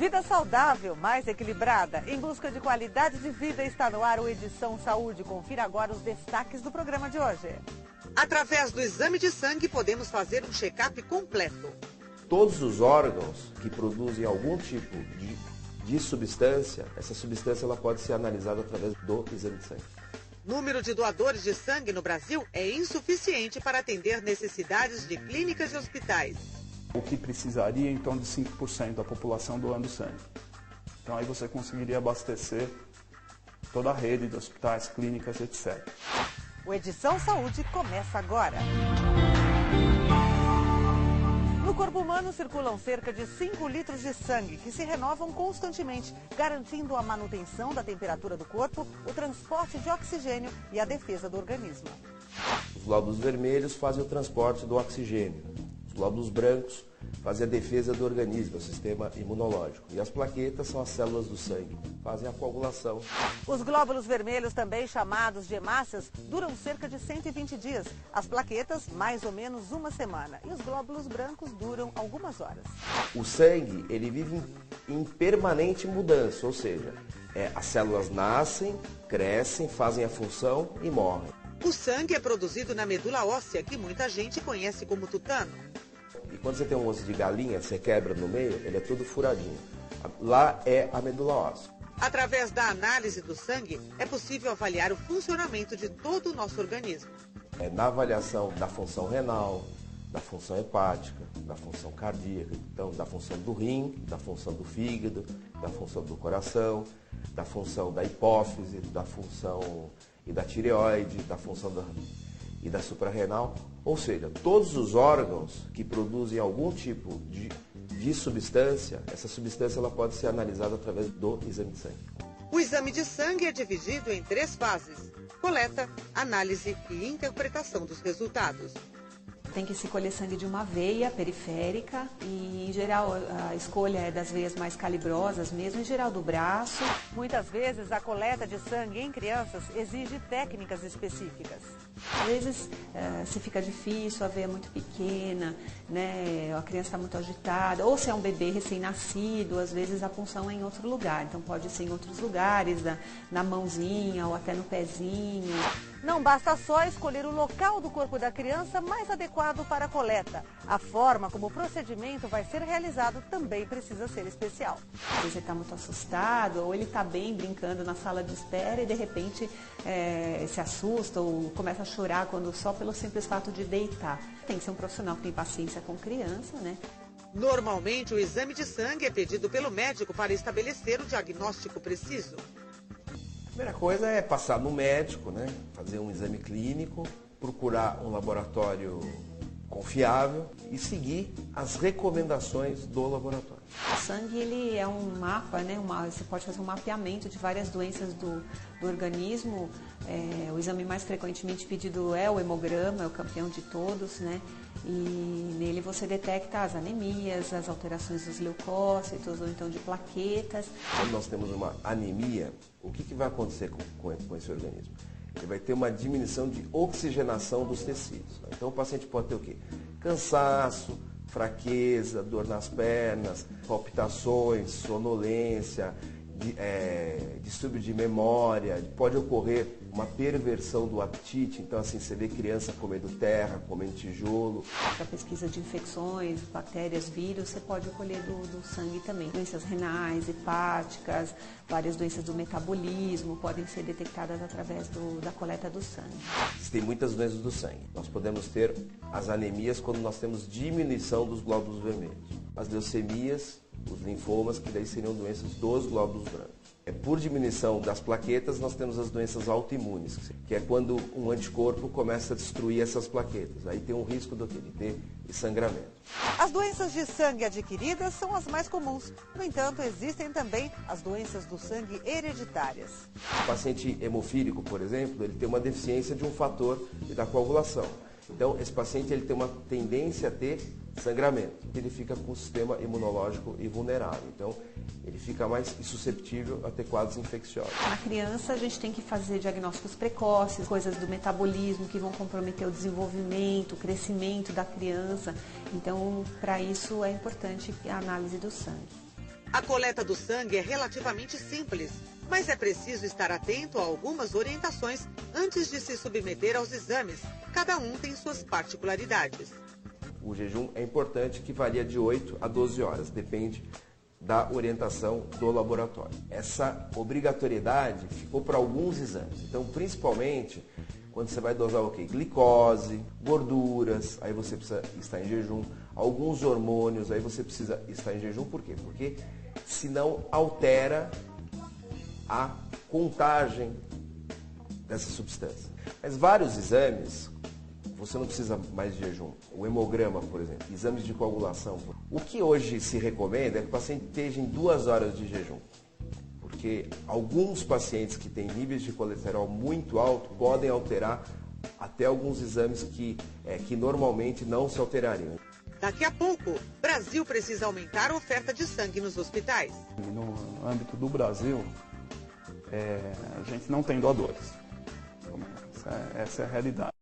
Vida saudável, mais equilibrada, em busca de qualidade de vida, está no ar o Edição Saúde. Confira agora os destaques do programa de hoje. Através do exame de sangue, podemos fazer um check-up completo. Todos os órgãos que produzem algum tipo de substância, essa substância ela pode ser analisada através do exame de sangue. Número de doadores de sangue no Brasil é insuficiente para atender necessidades de clínicas e hospitais. O que precisaria, então, de 5% da população doando sangue. Então, aí você conseguiria abastecer toda a rede de hospitais, clínicas, etc. O Edição Saúde começa agora. No corpo humano circulam cerca de 5 litros de sangue, que se renovam constantemente, garantindo a manutenção da temperatura do corpo, o transporte de oxigênio e a defesa do organismo. Os glóbulos vermelhos fazem o transporte do oxigênio. Os glóbulos brancos fazem a defesa do organismo, o sistema imunológico. E as plaquetas são as células do sangue, fazem a coagulação. Os glóbulos vermelhos, também chamados de hemácias, duram cerca de 120 dias. As plaquetas, mais ou menos uma semana. E os glóbulos brancos duram algumas horas. O sangue, ele vive em permanente mudança, ou seja, as células nascem, crescem, fazem a função e morrem. O sangue é produzido na medula óssea, que muita gente conhece como tutano. E quando você tem um osso de galinha, você quebra no meio, ele é todo furadinho. Lá é a medula óssea. Através da análise do sangue, é possível avaliar o funcionamento de todo o nosso organismo. Na avaliação da função renal, da função hepática, da função cardíaca, então da função do rim, da função do fígado, da função do coração, da função da hipófise, da função e da tireoide, da função e da suprarrenal, ou seja, todos os órgãos que produzem algum tipo de substância, essa substância ela pode ser analisada através do exame de sangue. O exame de sangue é dividido em 3 fases: coleta, análise e interpretação dos resultados. Tem que se colher sangue de uma veia periférica e, em geral, a escolha é das veias mais calibrosas, mesmo em geral do braço. Muitas vezes, a coleta de sangue em crianças exige técnicas específicas. Às vezes, se fica difícil, a veia é muito pequena, né? A criança está muito agitada, ou se é um bebê recém-nascido, às vezes a punção é em outro lugar. Então, pode ser em outros lugares, na mãozinha ou até no pezinho. Não basta só escolher o local do corpo da criança mais adequado para a coleta. A forma como o procedimento vai ser realizado também precisa ser especial. Às vezes ele está muito assustado, ou ele está bem brincando na sala de espera e de repente se assusta ou começa a chorar só pelo simples fato de deitar. Tem que ser um profissional que tem paciência com criança, né? Normalmente, o exame de sangue é pedido pelo médico para estabelecer o diagnóstico preciso. A primeira coisa é passar no médico, né? Fazer um exame clínico, procurar um laboratório confiável e seguir as recomendações do laboratório. O sangue ele é um mapa, né? Você pode fazer um mapeamento de várias doenças do organismo. O exame mais frequentemente pedido é o hemograma, é o campeão de todos, né? E nele você detecta as anemias, as alterações dos leucócitos ou então de plaquetas. Quando nós temos uma anemia, o que vai acontecer com esse organismo? Ele vai ter uma diminuição de oxigenação dos tecidos. Então o paciente pode ter o quê? Cansaço, fraqueza, dor nas pernas, palpitações, sonolência, distúrbio de memória, pode ocorrer uma perversão do apetite, então assim, você vê criança comendo terra, comendo tijolo. Para pesquisa de infecções, bactérias, vírus, você pode colher do sangue também. Doenças renais, hepáticas, várias doenças do metabolismo podem ser detectadas através da coleta do sangue. Existem muitas doenças do sangue. Nós podemos ter as anemias quando nós temos diminuição dos glóbulos vermelhos. As leucemias, os linfomas, que daí seriam doenças dos glóbulos brancos. Por diminuição das plaquetas, nós temos as doenças autoimunes, que é quando um anticorpo começa a destruir essas plaquetas. Aí tem um risco de ter sangramento. As doenças de sangue adquiridas são as mais comuns. No entanto, existem também as doenças do sangue hereditárias. O paciente hemofílico, por exemplo, ele tem uma deficiência de um fator da coagulação. Então, esse paciente ele tem uma tendência a ter sangramento. Ele fica com o sistema imunológico vulnerável. Então, ele fica mais susceptível a ter quadros infecciosos. Na criança, a gente tem que fazer diagnósticos precoces, coisas do metabolismo que vão comprometer o desenvolvimento, o crescimento da criança. Então, para isso é importante a análise do sangue. A coleta do sangue é relativamente simples, mas é preciso estar atento a algumas orientações antes de se submeter aos exames. Cada um tem suas particularidades. O jejum é importante, que varia de 8 a 12 horas, depende da orientação do laboratório. Essa obrigatoriedade ficou para alguns exames, então principalmente quando você vai dosar o quê? Glicose, gorduras, aí você precisa estar em jejum, alguns hormônios, aí você precisa estar em jejum, por quê? Porque senão altera a contagem dessa substância. Mas vários exames, você não precisa mais de jejum. O hemograma, por exemplo, exames de coagulação. O que hoje se recomenda é que o paciente esteja em 2 horas de jejum. Porque alguns pacientes que têm níveis de colesterol muito alto podem alterar até alguns exames que normalmente não se alterariam. Daqui a pouco, Brasil precisa aumentar a oferta de sangue nos hospitais. No âmbito do Brasil, a gente não tem doadores. Essa é a realidade.